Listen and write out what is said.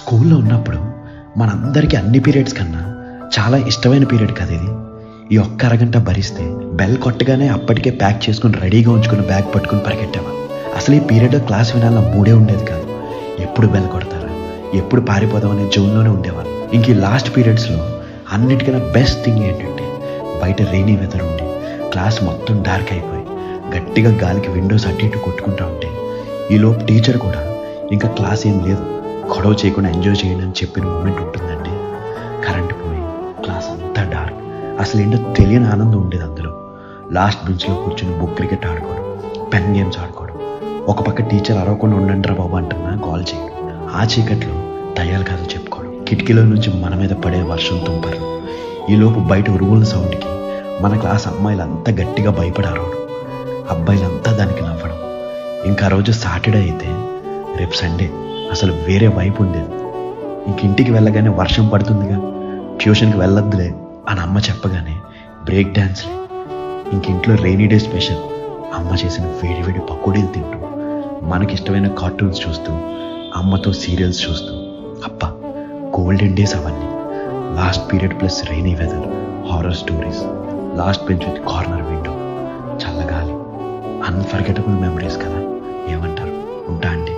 స్కూల్లో ఉన్నప్పుడు మనందరికీ అన్ని పీరియడ్స్ కన్నా చాలా ఇష్టమైన పీరియడ్ కదా ఇది. ఈ ఒక్క అరగంట భరిస్తే బెల్ కొట్టగానే అప్పటికే ప్యాక్ చేసుకుని రెడీగా ఉంచుకుని బ్యాగ్ పట్టుకుని పరిగెట్టేవాళ్ళం. అసలు ఈ పీరియడ్లో క్లాస్ వినాల మూడే ఉండేది కాదు. ఎప్పుడు బెల్ కొడతారా, ఎప్పుడు పారిపోదాం అనే జోన్లోనే ఉండేవాళ్ళు. ఇంక ఈ లాస్ట్ పీరియడ్స్లో అన్నిటికన్నా బెస్ట్ థింగ్ ఏంటంటే బయట రెయినీ వెదర్ ఉండి క్లాస్ మొత్తం డార్క్ అయిపోయి గట్టిగా గాలికి విండోస్ అటు ఇటు కొట్టుకుంటూ ఉంటే ఈలోపు టీచర్ కూడా ఇంకా క్లాస్ ఏం లేదు, గొడవ చేయకుండా ఎంజాయ్ చేయండి అని చెప్పిన మూమెంట్ ఉంటుందండి. కరెంట్ పోయి క్లాస్ అంతా డార్క్, అసలు ఏంటో తెలియని ఆనందం ఉండేది అందులో. లాస్ట్ బెంచ్లో కూర్చొని బుక్ క్రికెట్ ఆడుకోవడం, పెన్ గేమ్స్ ఆడుకోవడం, ఒక పక్క టీచర్ అరవకుండా ఉండండిరా బాబు అంటున్నా కాల్ చేయడం, ఆ చీకట్లో దయ్యాలు కథలు చెప్పుకోవడం, కిటికీలో నుంచి మన మీద పడే వర్షం తుంపర్లు, ఈలోపు బయట ఉరువుల సౌండ్కి మన క్లాస్ అమ్మాయిలంతా గట్టిగా భయపడారవడం, అబ్బాయిలంతా దానికి నవ్వడం. ఇంకా రోజు సాటర్డే అయితే రేపు సండే అసలు వేరే వైపు ఉండేది. ఇంటికి వెళ్ళగానే వర్షం పడుతుందిగా, ట్యూషన్కి వెళ్ళొద్దులే అని అమ్మ చెప్పగానే బ్రేక్ డ్యాన్స్లే. ఇంట్లో రెయినీ డే స్పెషల్ అమ్మ చేసిన వేడి వేడి పకోడీలు తింటూ, మనకిష్టమైన కార్టూన్స్ చూస్తూ, అమ్మతో సీరియల్స్ చూస్తూ, అబ్బా గోల్డెన్ డేస్ అవన్నీ. Last period plus rainy weather, horror stories, last bench with corner window, చల్లగాలి, అన్ఫర్గెటబుల్ మెమరీస్ కదా. ఏమంటారు? ఉంటా అండి.